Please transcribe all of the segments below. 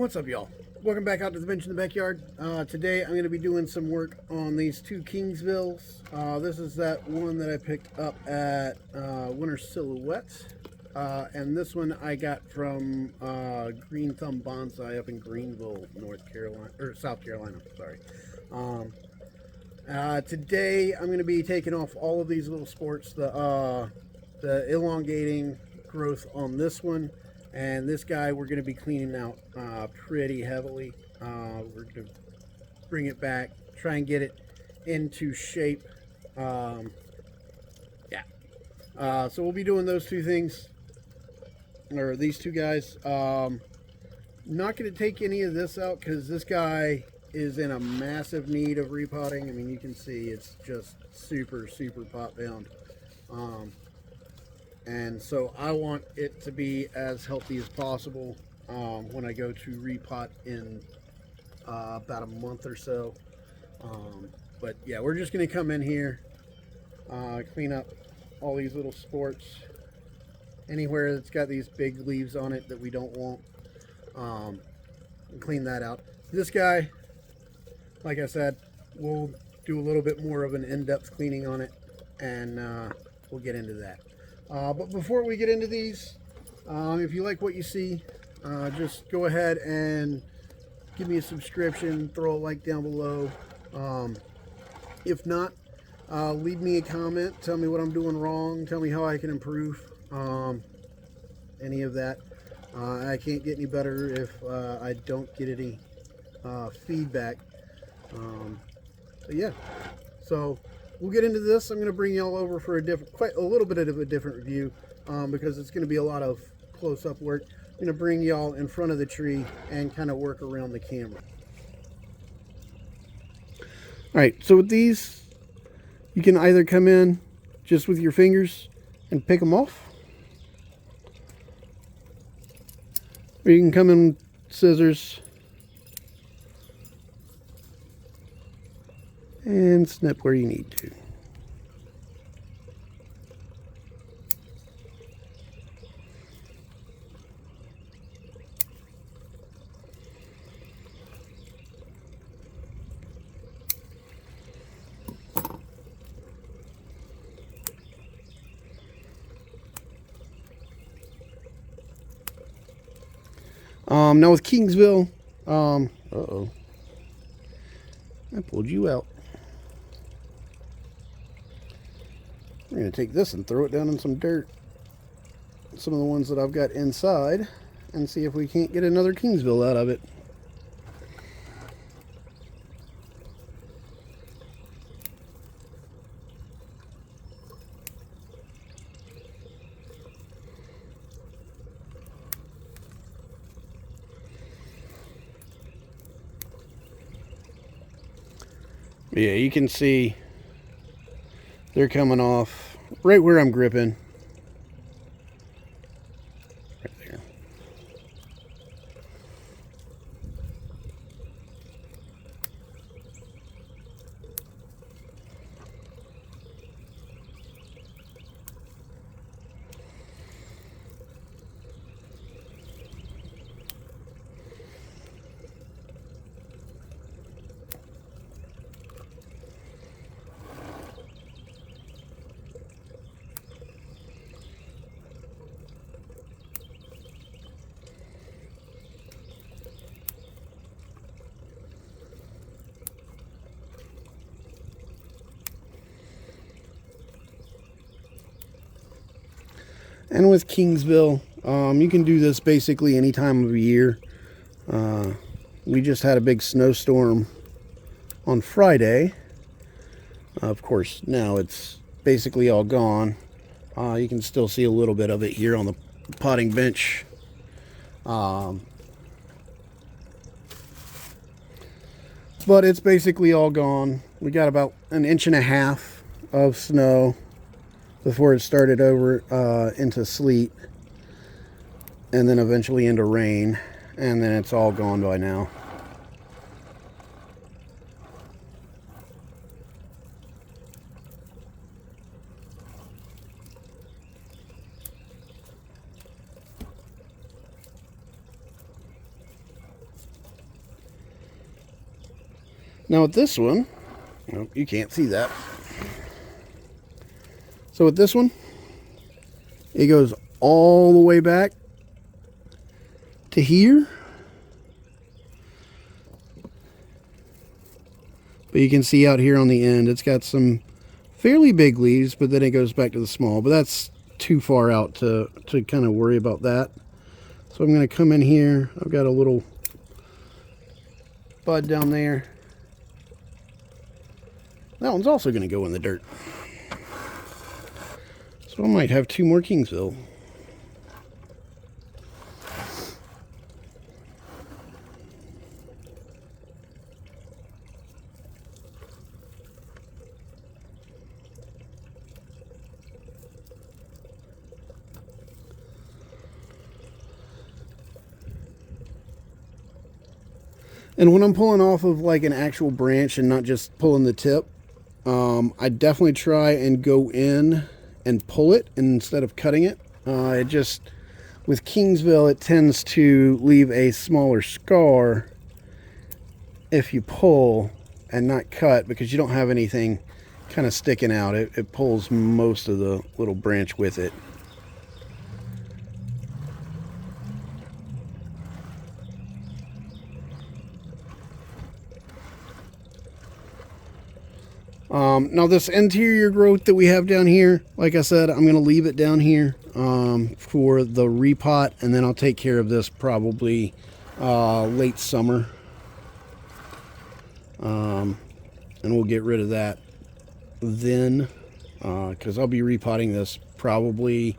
What's up, y'all? Welcome back out to the bench in the backyard. Today I'm going to be doing some work on these two Kingsvilles. This is that one that I picked up at Winter Silhouette, and this one I got from Green Thumb Bonsai up in Greenville, South Carolina. Sorry. Today I'm going to be taking off all of these little sports, the elongating growth on this one. And this guy we're going to be cleaning out pretty heavily. We're going to bring it back, try and get it into shape. So we'll be doing those two things, or these two guys. Not going to take any of this out because this guy is in a massive need of repotting. I mean, you can see it's just super pot bound. And so I want it to be as healthy as possible when I go to repot in about a month or so. But yeah, we're just going to come in here, clean up all these little sports. Anywhere that's got these big leaves on it that we don't want, and clean that out. This guy, like I said, we'll do a little bit more of an in-depth cleaning on it, and we'll get into that. But before we get into these, if you like what you see, just go ahead and give me a subscription, throw a like down below. If not, leave me a comment, tell me what I'm doing wrong, tell me how I can improve, any of that. I can't get any better if I don't get any feedback. But yeah, so we'll get into this. I'm going to bring y'all over for quite a little bit of a different view, because it's going to be a lot of close-up work. I'm going to bring y'all in front of the tree and kind of work around the camera. All right, so with these, you can either come in just with your fingers and pick them off, or you can come in with scissors and snip where you need to. Now with Kingsville, uh-oh, I pulled you out. We're going to take this and throw it down in some dirt, some of the ones that I've got inside, and see if we can't get another Kingsville out of it. Yeah, you can see they're coming off right where I'm gripping. Right there. And with Kingsville, you can do this basically any time of year. We just had a big snowstorm on Friday. Of course, now it's basically all gone. You can still see a little bit of it here on the potting bench. But it's basically all gone. We got about 1.5 inches of snow before it started over into sleet, and then eventually into rain, and then it's all gone by now. Now with this one, nope, you can't see that. So with this one, it goes all the way back to here. But you can see out here on the end, it's got some fairly big leaves, but then it goes back to the small. But that's too far out to kind of worry about that. So I'm going to come in here. I've got a little bud down there. That one's also going to go in the dirt. So I might have 2 more Kingsville. And when I'm pulling off of like an actual branch and not just pulling the tip, I definitely try and go in and pull it instead of cutting it. It just, with Kingsville, it tends to leave a smaller scar if you pull and not cut, because you don't have anything kind of sticking out. It pulls most of the little branch with it. Now this interior growth that we have down here, like I said, I'm going to leave it down here for the repot, and then I'll take care of this probably late summer. And we'll get rid of that then, because I'll be repotting this probably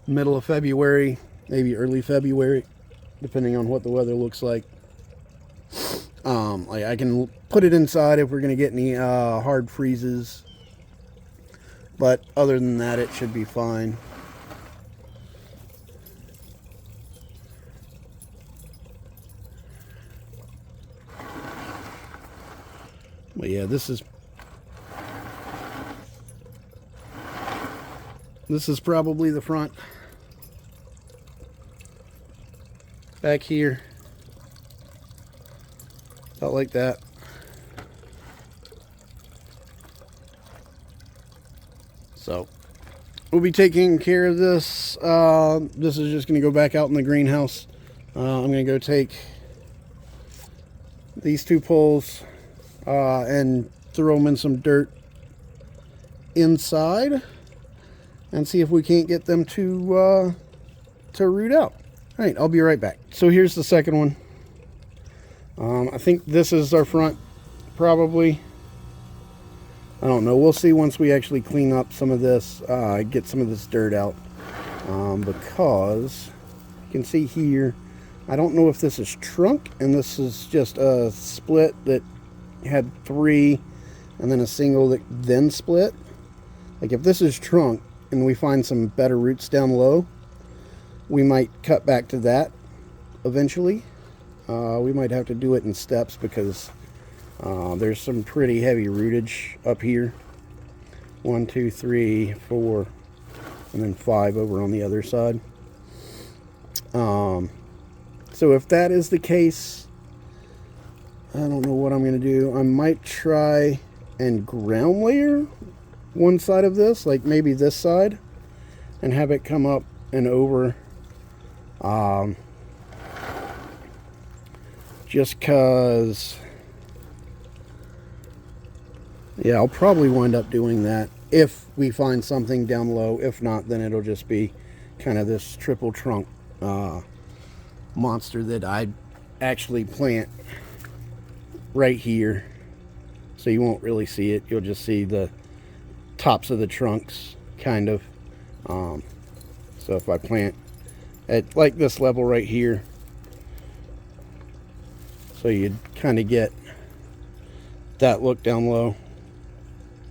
middle of February, maybe early February, depending on what the weather looks like. Like I can put it inside if we're going to get any hard freezes, but other than that, it should be fine. But yeah, this is probably the front. Back here, about like that. So we'll be taking care of this. This is just going to go back out in the greenhouse. I'm going to go take these 2 poles and throw them in some dirt inside and see if we can't get them to root out. All right, I'll be right back. So here's the second one. I think this is our front, probably. I don't know. We'll see once we actually clean up some of this, get some of this dirt out. Because you can see here, I don't know if this is trunk and this is just a split that had 3 and then a single that then split. Like if this is trunk and we find some better roots down low, we might cut back to that eventually. We might have to do it in steps because there's some pretty heavy rootage up here. 1, 2, 3, 4, and then 5 over on the other side. So if that is the case, I don't know what I'm going to do. I might try and ground layer one side of this, like maybe this side, and have it come up and over. Just because, yeah, I'll probably wind up doing that if we find something down low. If not, then it'll just be kind of this triple trunk monster that I actually plant right here, so you won't really see it. You'll just see the tops of the trunks, kind of. So if I plant at like this level right here, so you'd kind of get that look down low,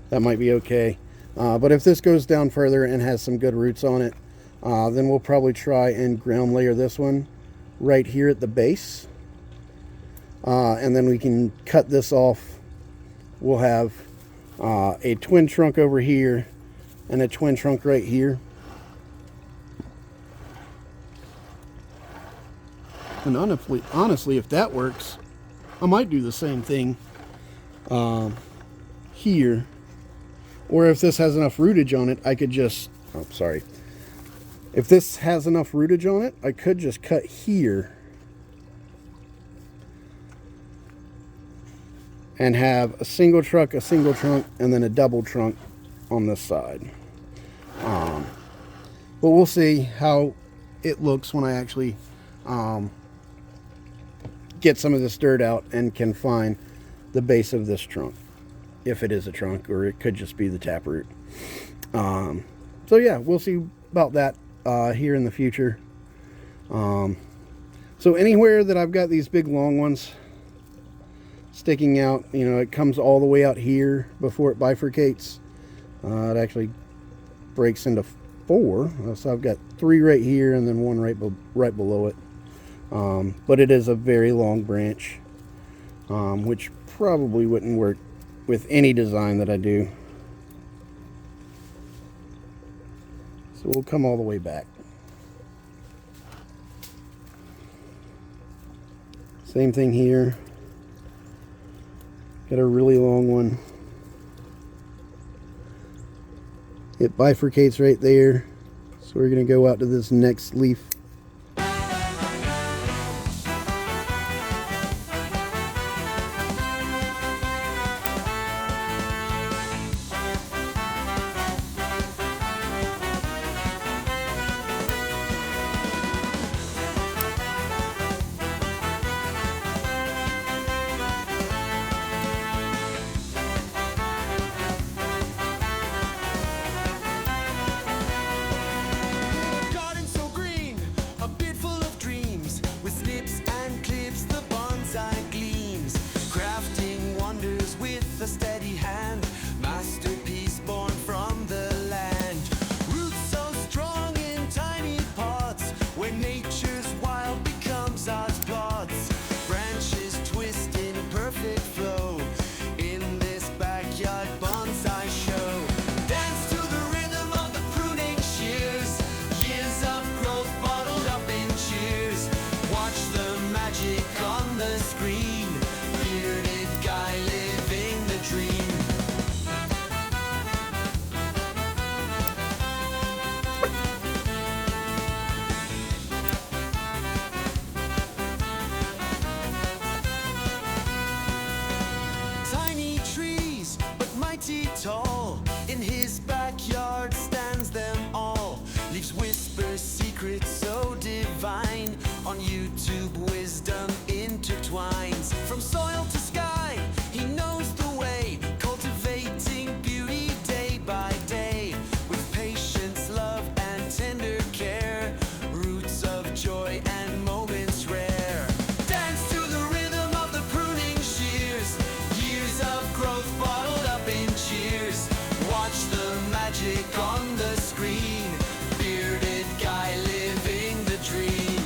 that might be okay. But if this goes down further and has some good roots on it, then we'll probably try and ground layer this one right here at the base. And then we can cut this off. We'll have a twin trunk over here and a twin trunk right here. And honestly, if that works, I might do the same thing here, or if this has enough rootage on it, I could just, oh, sorry. If this has enough rootage on it, I could just cut here and have a single trunk, and then a double trunk on this side. But we'll see how it looks when I actually get some of this dirt out and can find the base of this trunk, if it is a trunk, or it could just be the taproot. So yeah, we'll see about that here in the future. So anywhere that I've got these big long ones sticking out, you know, it comes all the way out here before it bifurcates. It actually breaks into 4, so I've got 3 right here and then 1 right below it. But it is a very long branch, which probably wouldn't work with any design that I do. So we'll come all the way back. Same thing here. Got a really long one. It bifurcates right there. So we're going to go out to this next leaf. Tall in his backyard stands them all, leaves whispers, secrets so divine. On YouTube wisdom intertwines, from soil to sky he knows the way, cultivating beauty day by day, with patience, love and tender care, roots of joy and moments rare. Dance to the rhythm of the pruning shears, years of growth bottled up in cheers. Watch the magic on the screen, bearded guy living the dream.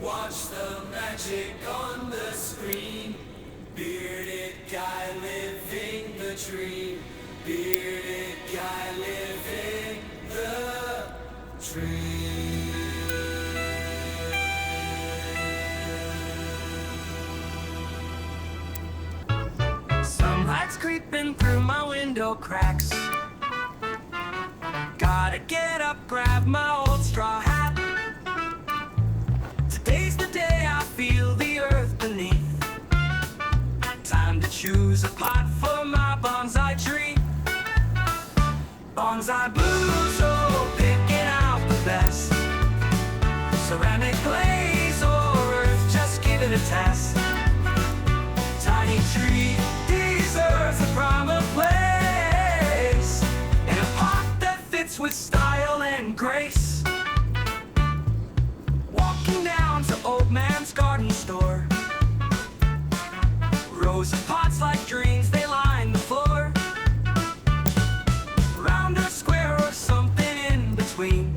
Watch the magic on the screen. Bearded guy living the dream. Bearded guy living the dream. creeping through my window cracks. Gotta get up, grab my old straw hat. Today's the day I feel the earth beneath. Time to choose a pot for my bonsai tree. Bonsai blues, oh, picking out the best. Ceramic glaze or earth, just give it a test. Tiny tree deserves a proper place in a pot that fits with style and grace. Walking down to Old Man's garden store. Rows of pots like dreams, they line the floor. Round or square or something in between.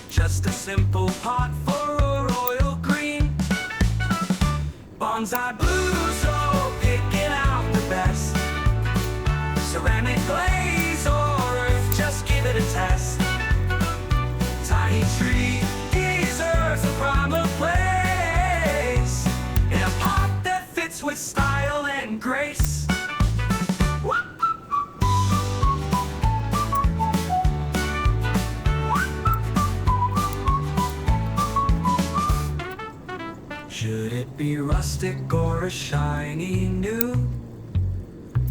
Just a simple pot for a royal green. Bonsai blues, oh, picking out the best. Ceramic glaze or earth, just give it a test. Tiny tree deserves a primer place in a pot that fits with style and grace. Should it be rustic or a shiny new?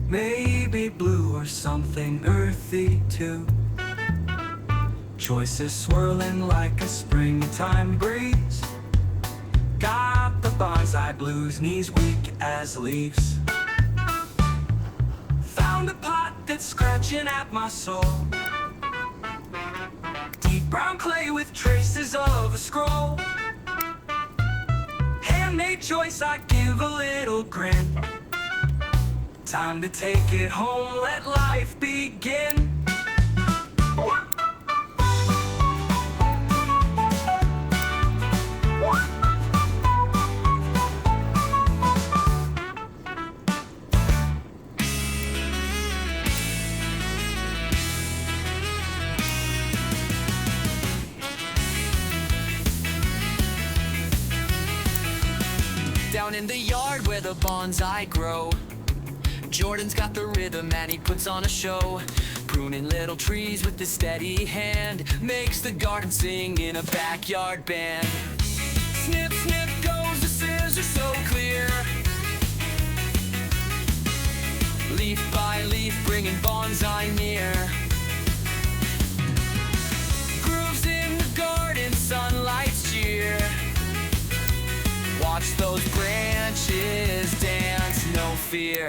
Maybe blue or something earthy too. Choices swirling like a springtime breeze. Got the bonsai blues, knees weak as leaves. Found a pot that's scratching at my soul. Deep brown clay with traces of a scroll. Handmade choice, I give a little grin. Time to take it home, let life begin. Down in the yard where the bonsai grow, Jordan's got the rhythm and he puts on a show. Pruning little trees with a steady hand, makes the garden sing in a backyard band. Snip, snip goes the scissors so clear. Leaf by leaf bringing bonsai near. Grooves in the garden, sunlight's cheer. Watch those branches dance, no fear.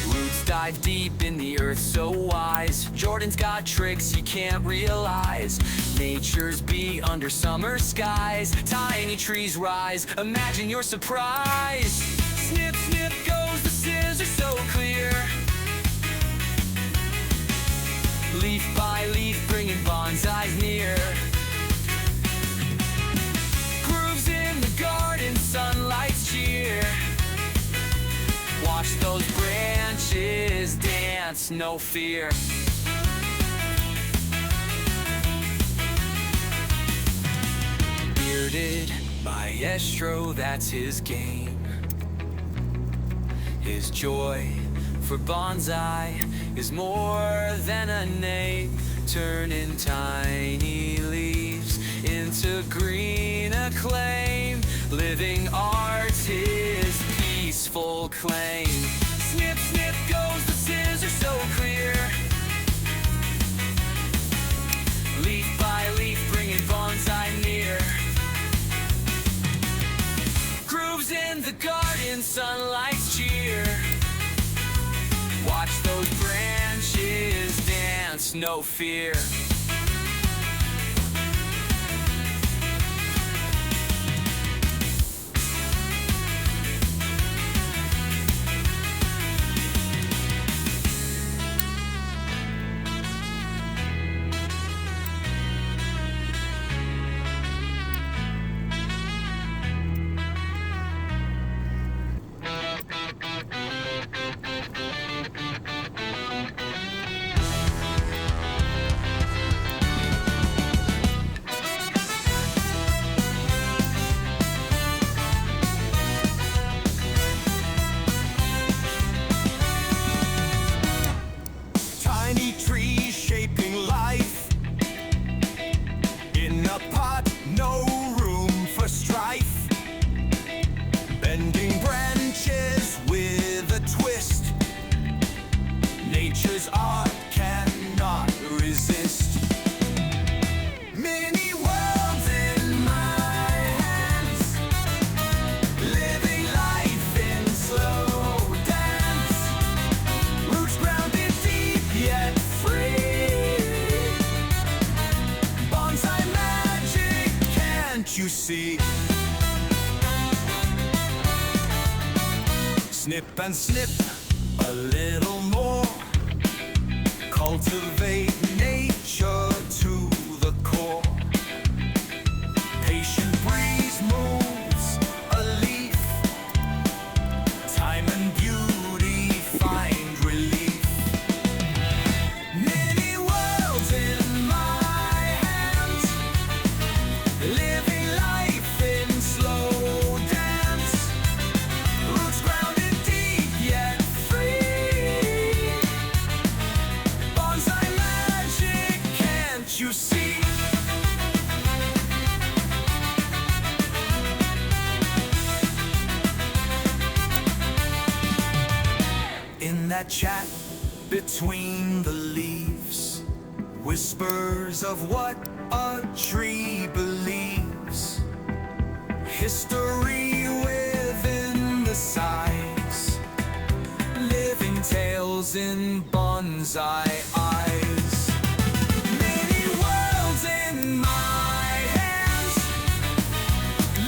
Roots dive deep in the earth so wise. Jordan's got tricks you can't realize. Nature's beat under summer skies. Tiny trees rise, imagine your surprise. Snip, snip goes the scissors so clear. Leaf by leaf bringing bonsai near. Grooves in the garden, sunlight's cheer. Watch those branches dance, no fear. Bearded maestro, that's his game. His joy for bonsai is more than a name. Turning tiny leaves into green acclaim. Living art, his peaceful claim. Snip, snip goes the scissors so clear. Leaf by leaf bringing bonsai near. Grooves in the garden, sunlight's cheer. Watch those branches dance, no fear. nip and snip a little more. Cultivate nature to the core. Patient breeze moves a leaf. Time and beauty find relief. Many worlds in my hands, living life in slow dance. Roots grounded deep yet free. Bonsai magic, can't you see? In that chat between the leaves, whispers of what a tree believes. History within the sighs, living tales in bonsai eyes. Many worlds in my hands,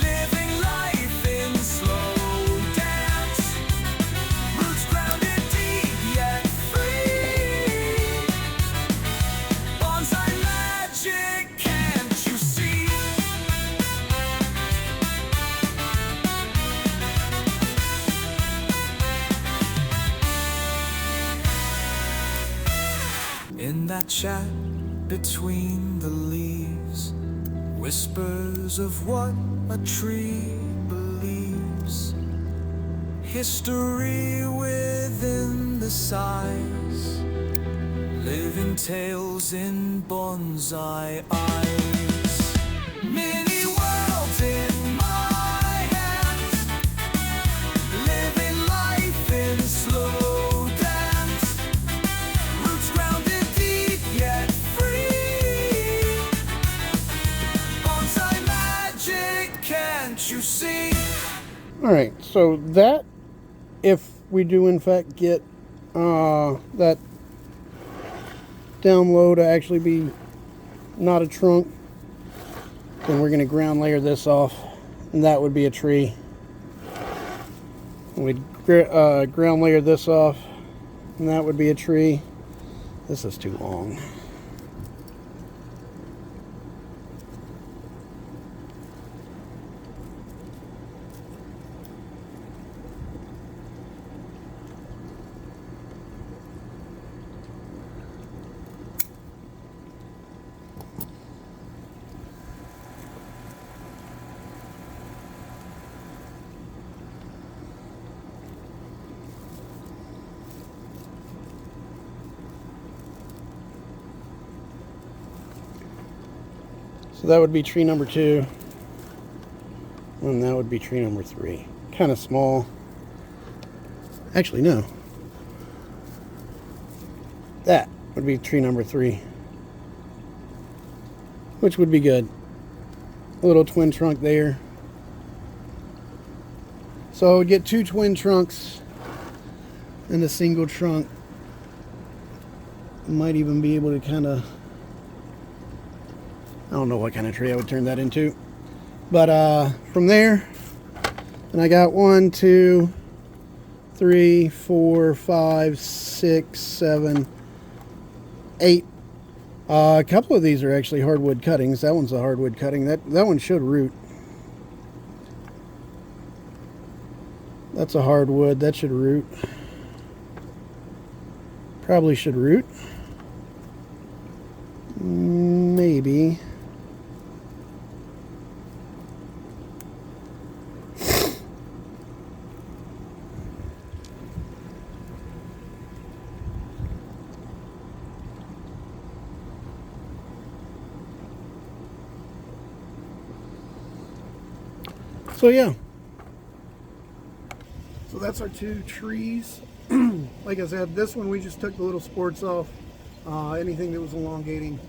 living life in slow dance. Roots grounded deep yet free. Bonsai magic, can't you see? In that chat between the leaves, whispers of what a tree believes. History within the sighs, living tales in bonsai eyes. Many worlds in my hands, living life in slow dance. Roots grounded deep yet free. Bonsai magic, can't you see? All right, so that, if we do in fact get that down low to actually be not a trunk, then we're going to ground layer this off, and that would be a tree. We'd ground layer this off, and that would be a tree. This is too long. So that would be tree number 2, and that would be tree number 3. Kind of small. Actually, no. That would be tree number 3, which would be good. A little twin trunk there. So I would get 2 twin trunks and a single trunk. Might even be able to kind of, I don't know what kind of tree I would turn that into. But from there, and I got 1, 2, 3, 4, 5, 6, 7, 8. A couple of these are actually hardwood cuttings. That one's a hardwood cutting. That one should root. That's a hardwood. That should root. Probably should root. Maybe. So yeah, so that's our 2 trees. Like I said, this one we just took the little sports off, anything that was elongating,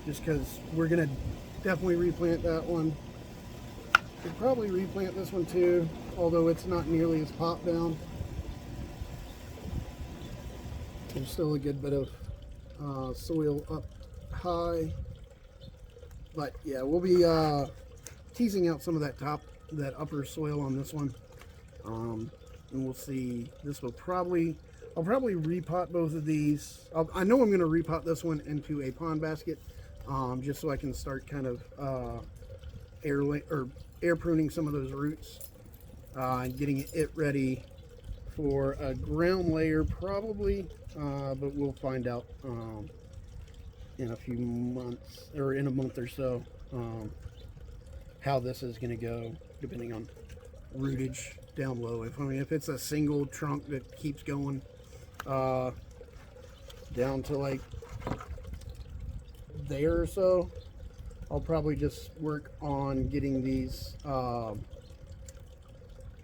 just because we're gonna definitely replant that one. Could probably replant this one too, although it's not nearly as popped down. There's still a good bit of soil up high, but yeah, we'll be teasing out some of that upper soil on this one. and we'll see. This will probably, I'll probably repot both of these. I know I'm going to repot this one into a pond basket, just so I can start kind of air pruning some of those roots and getting it ready for a ground layer probably, but we'll find out in a few months, or in a month or so, how this is going to go, depending on rootage down low. If it's a single trunk that keeps going down to like there or so, I'll probably just work on getting these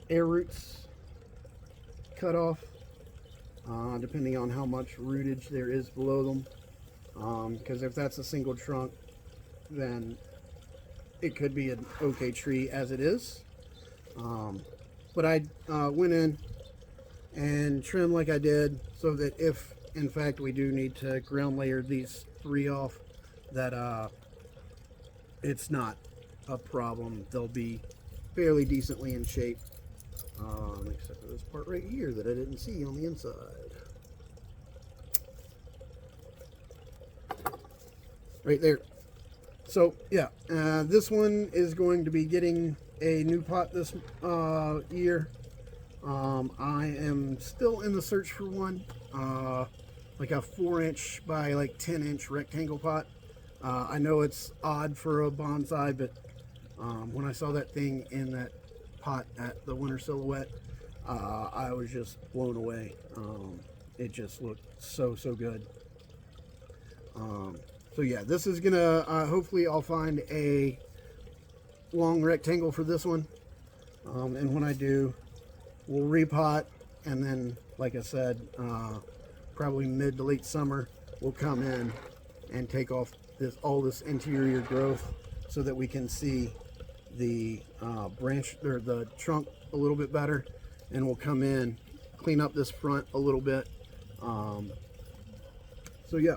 air roots cut off, depending on how much rootage there is below them, because if that's a single trunk, then it could be an okay tree as it is. But I went in and trimmed like I did, so that if in fact we do need to ground layer these 3 off, that it's not a problem. They'll be fairly decently in shape, except for this part right here that I didn't see on the inside. Right there. So yeah, this one is going to be getting a new pot this year. I am still in the search for one, like a 4-inch by like 10-inch rectangle pot. I know it's odd for a bonsai, but when I saw that thing in that pot at the Winter Silhouette, I was just blown away. It just looked so good. So yeah, this is gonna hopefully I'll find a long rectangle for this one, and when I do, we'll repot, and then like I said, probably mid to late summer we'll come in and take off all this interior growth so that we can see the branch or the trunk a little bit better, and we'll come in, clean up this front a little bit. So yeah,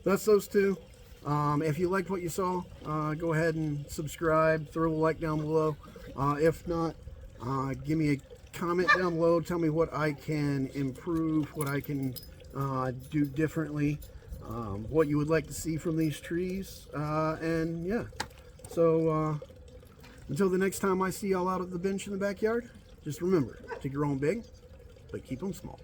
that's those two. If you liked what you saw, go ahead and subscribe, throw a like down below. If not, give me a comment down below, tell me what I can improve, what I can do differently, what you would like to see from these trees, and yeah. So until the next time I see y'all out at the bench in the backyard, just remember to grow them big, but keep them small.